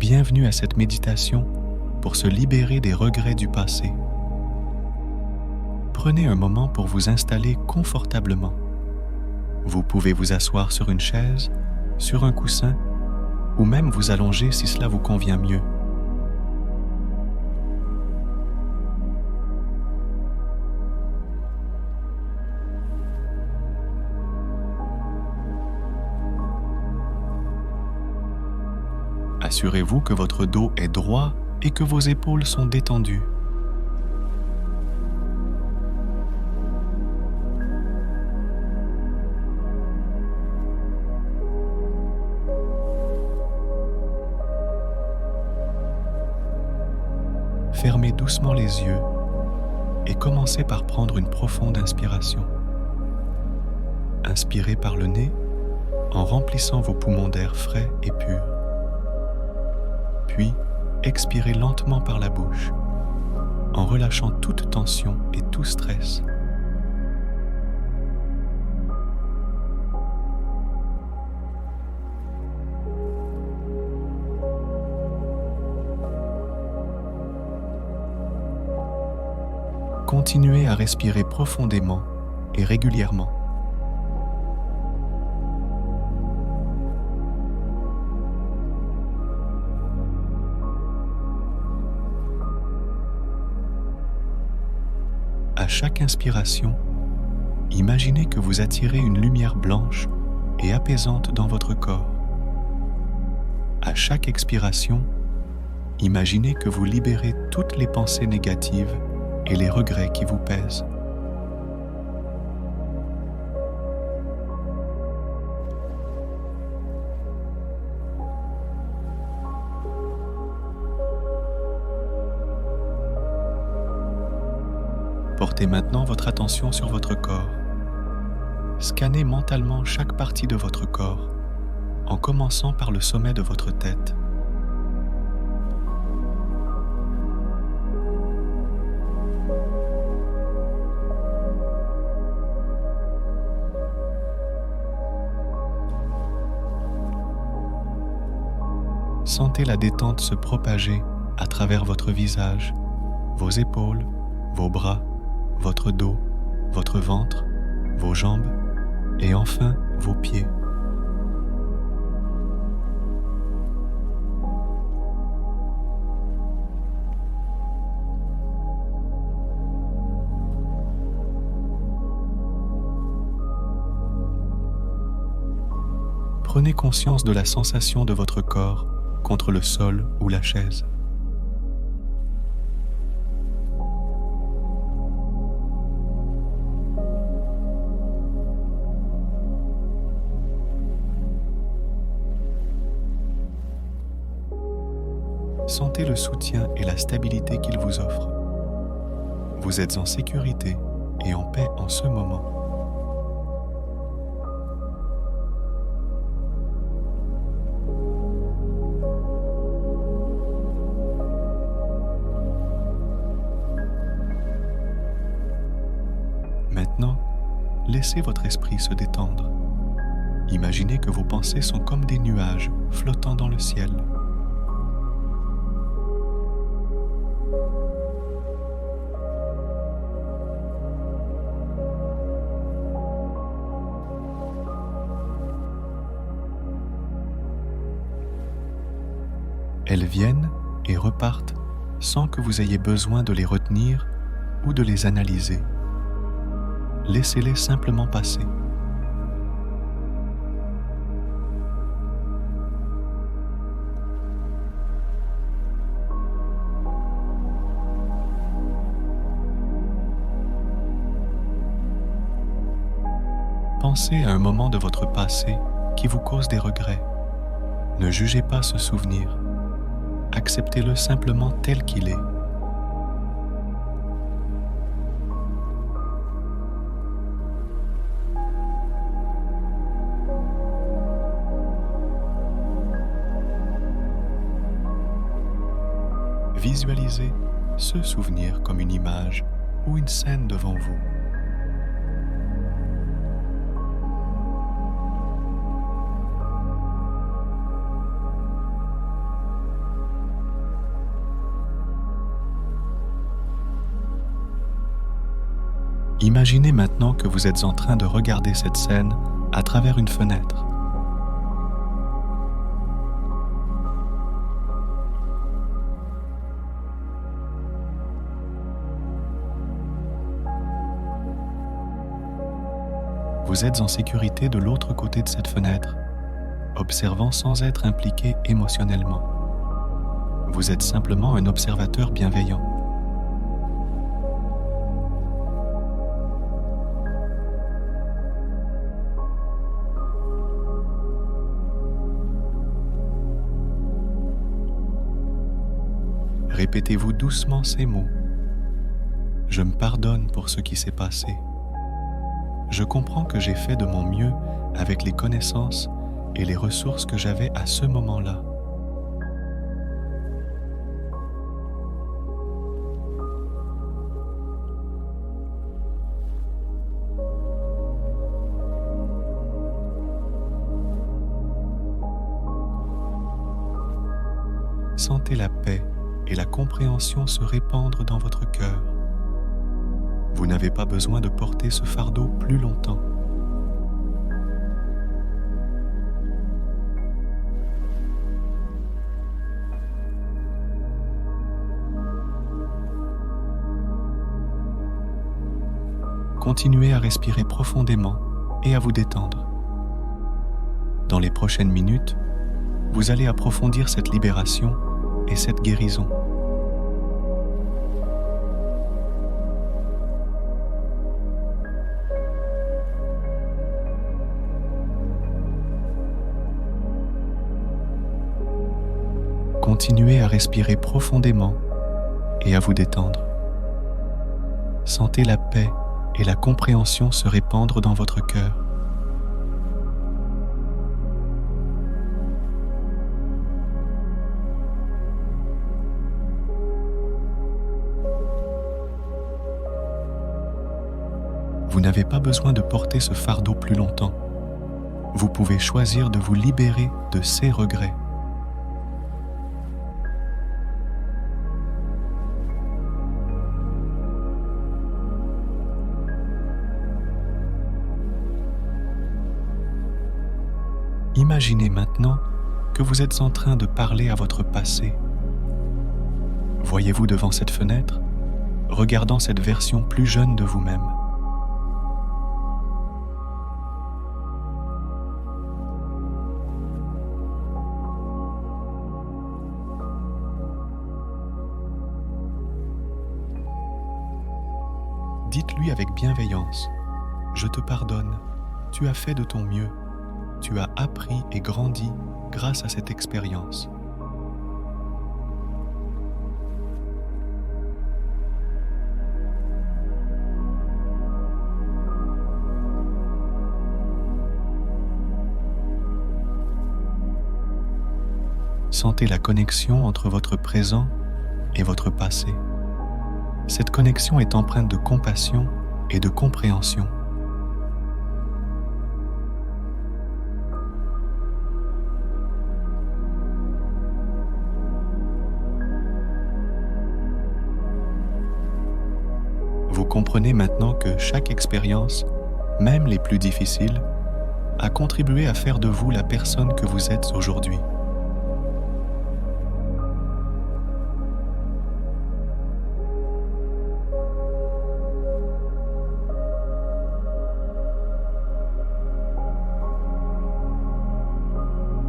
Bienvenue à cette méditation pour se libérer des regrets du passé. Prenez un moment pour vous installer confortablement. Vous pouvez vous asseoir sur une chaise, sur un coussin, ou même vous allonger si cela vous convient mieux. Assurez-vous que votre dos est droit et que vos épaules sont détendues. Fermez doucement les yeux et commencez par prendre une profonde inspiration. Inspirez par le nez en remplissant vos poumons d'air frais et pur. Puis, expirez lentement par la bouche, en relâchant toute tension et tout stress. Continuez à respirer profondément et régulièrement. À chaque inspiration, imaginez que vous attirez une lumière blanche et apaisante dans votre corps. À chaque expiration, imaginez que vous libérez toutes les pensées négatives et les regrets qui vous pèsent. Portez maintenant votre attention sur votre corps. Scannez mentalement chaque partie de votre corps, en commençant par le sommet de votre tête. Sentez la détente se propager à travers votre visage, vos épaules, vos bras, votre dos, votre ventre, vos jambes et enfin vos pieds. Prenez conscience de la sensation de votre corps contre le sol ou la chaise. Sentez le soutien et la stabilité qu'il vous offre. Vous êtes en sécurité et en paix en ce moment. Maintenant, laissez votre esprit se détendre. Imaginez que vos pensées sont comme des nuages flottant dans le ciel. Elles viennent et repartent sans que vous ayez besoin de les retenir ou de les analyser. Laissez-les simplement passer. Pensez à un moment de votre passé qui vous cause des regrets. Ne jugez pas ce souvenir. Acceptez-le simplement tel qu'il est. Visualisez ce souvenir comme une image ou une scène devant vous. Imaginez maintenant que vous êtes en train de regarder cette scène à travers une fenêtre. Vous êtes en sécurité de l'autre côté de cette fenêtre, observant sans être impliqué émotionnellement. Vous êtes simplement un observateur bienveillant. Répétez-vous doucement ces mots. Je me pardonne pour ce qui s'est passé. Je comprends que j'ai fait de mon mieux avec les connaissances et les ressources que j'avais à ce moment-là. Sentez la paix et la compréhension se répandre dans votre cœur. Vous n'avez pas besoin de porter ce fardeau plus longtemps. Continuez à respirer profondément et à vous détendre. Dans les prochaines minutes, vous allez approfondir cette libération et cette guérison. Continuez à respirer profondément et à vous détendre. Sentez la paix et la compréhension se répandre dans votre cœur. Vous n'avez pas besoin de porter ce fardeau plus longtemps. Vous pouvez choisir de vous libérer de ces regrets. Imaginez maintenant que vous êtes en train de parler à votre passé. Voyez-vous devant cette fenêtre, regardant cette version plus jeune de vous-même. Dites-lui avec bienveillance, « Je te pardonne, tu as fait de ton mieux. Tu as appris et grandi grâce à cette expérience. » Sentez la connexion entre votre présent et votre passé. Cette connexion est empreinte de compassion et de compréhension. Vous comprenez maintenant que chaque expérience, même les plus difficiles, a contribué à faire de vous la personne que vous êtes aujourd'hui.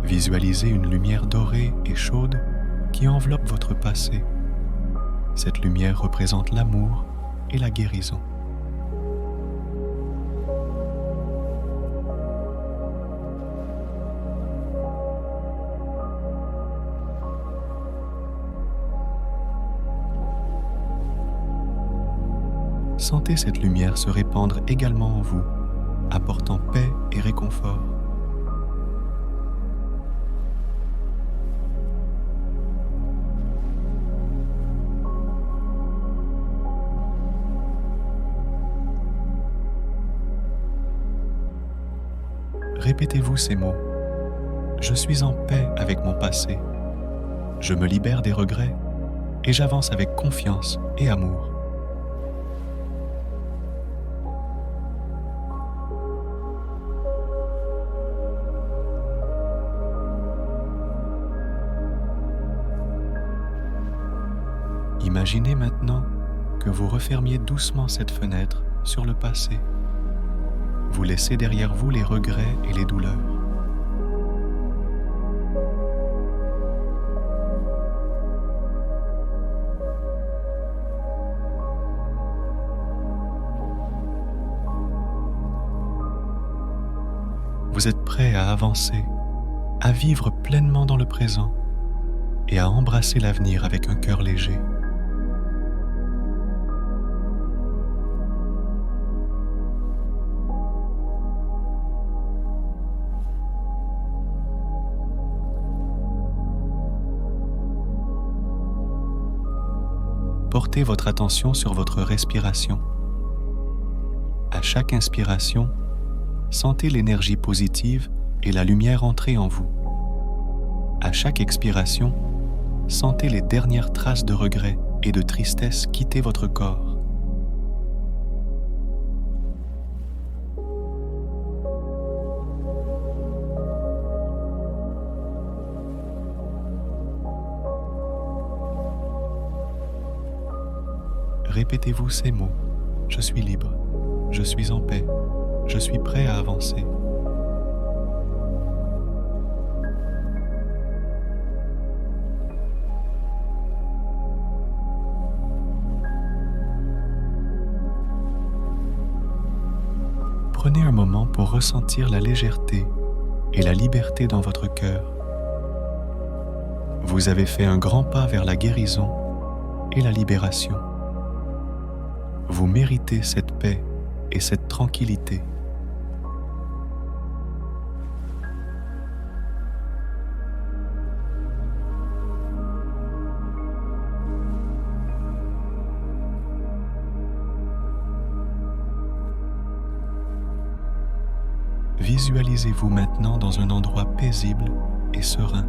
Visualisez une lumière dorée et chaude qui enveloppe votre passé. Cette lumière représente l'amour et la guérison. Sentez cette lumière se répandre également en vous, apportant paix et réconfort. Répétez-vous ces mots. Je suis en paix avec mon passé. Je me libère des regrets et j'avance avec confiance et amour. Imaginez maintenant que vous refermiez doucement cette fenêtre sur le passé. Vous laissez derrière vous les regrets et les douleurs. Vous êtes prêt à avancer, à vivre pleinement dans le présent et à embrasser l'avenir avec un cœur léger. Portez votre attention sur votre respiration. À chaque inspiration, sentez l'énergie positive et la lumière entrer en vous. À chaque expiration, sentez les dernières traces de regret et de tristesse quitter votre corps. Répétez-vous ces mots. Je suis libre, je suis en paix, je suis prêt à avancer. Prenez un moment pour ressentir la légèreté et la liberté dans votre cœur. Vous avez fait un grand pas vers la guérison et la libération. Vous méritez cette paix et cette tranquillité. Visualisez-vous maintenant dans un endroit paisible et serein.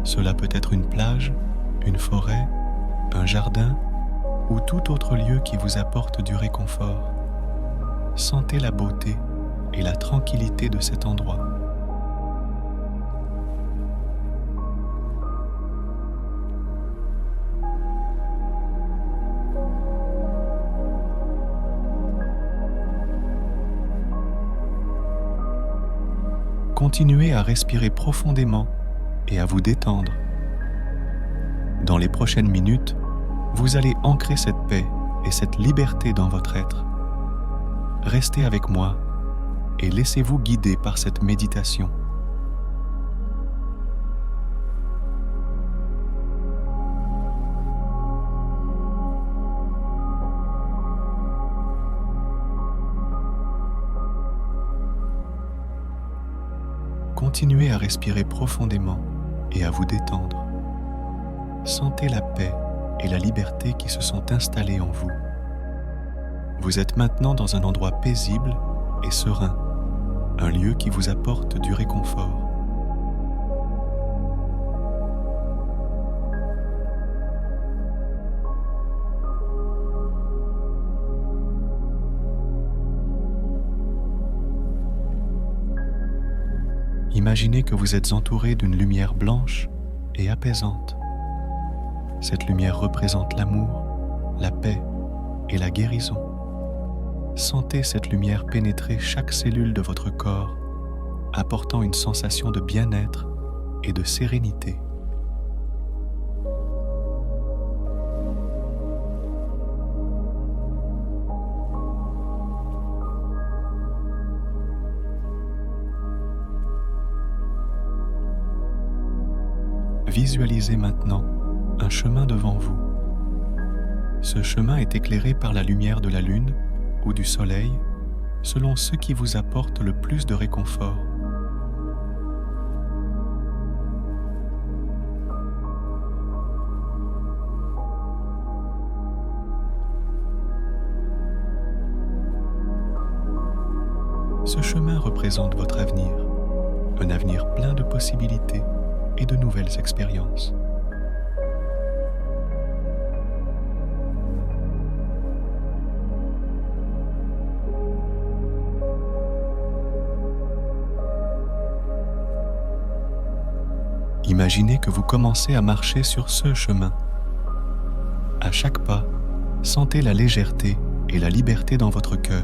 Cela peut être une plage, une forêt, un jardin ou tout autre lieu qui vous apporte du réconfort. Sentez la beauté et la tranquillité de cet endroit. Continuez à respirer profondément et à vous détendre. Dans les prochaines minutes, vous allez ancrer cette paix et cette liberté dans votre être. Restez avec moi et laissez-vous guider par cette méditation. Continuez à respirer profondément et à vous détendre. Sentez la paix et la liberté qui se sont installées en vous. Vous êtes maintenant dans un endroit paisible et serein, un lieu qui vous apporte du réconfort. Imaginez que vous êtes entouré d'une lumière blanche et apaisante. Cette lumière représente l'amour, la paix et la guérison. Sentez cette lumière pénétrer chaque cellule de votre corps, apportant une sensation de bien-être et de sérénité. Visualisez maintenant un chemin devant vous. Ce chemin est éclairé par la lumière de la lune ou du soleil, selon ce qui vous apporte le plus de réconfort. Ce chemin représente votre avenir, un avenir plein de possibilités et de nouvelles expériences. Imaginez que vous commencez à marcher sur ce chemin. À chaque pas, sentez la légèreté et la liberté dans votre cœur.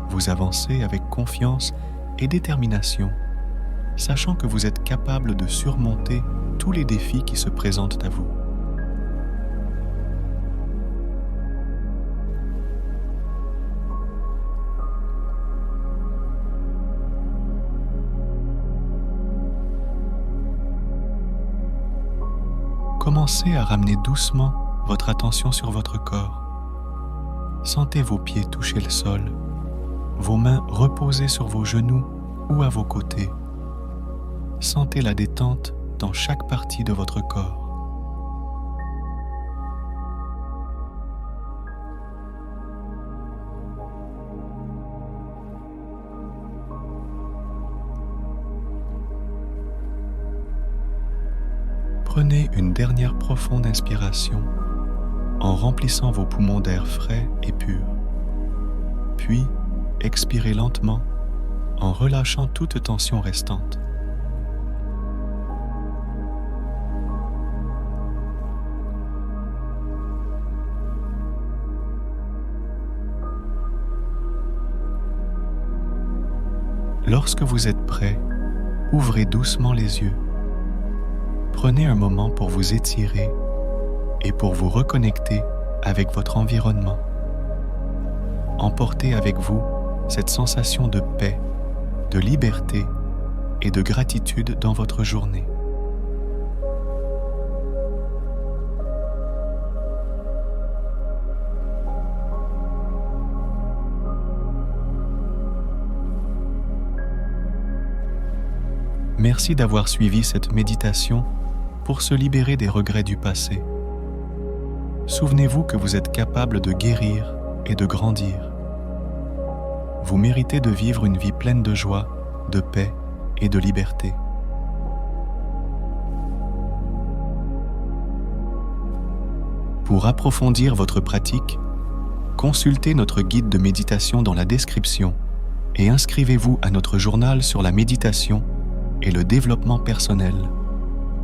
Vous avancez avec confiance et détermination, sachant que vous êtes capable de surmonter tous les défis qui se présentent à vous. Commencez à ramener doucement votre attention sur votre corps. Sentez vos pieds toucher le sol, vos mains reposer sur vos genoux ou à vos côtés. Sentez la détente dans chaque partie de votre corps. Prenez une dernière profonde inspiration en remplissant vos poumons d'air frais et pur. Puis, expirez lentement en relâchant toute tension restante. Lorsque vous êtes prêt, ouvrez doucement les yeux. Prenez un moment pour vous étirer et pour vous reconnecter avec votre environnement. Emportez avec vous cette sensation de paix, de liberté et de gratitude dans votre journée. Merci d'avoir suivi cette méditation pour se libérer des regrets du passé. Souvenez-vous que vous êtes capable de guérir et de grandir. Vous méritez de vivre une vie pleine de joie, de paix et de liberté. Pour approfondir votre pratique, consultez notre guide de méditation dans la description et inscrivez-vous à notre journal sur la méditation et le développement personnel.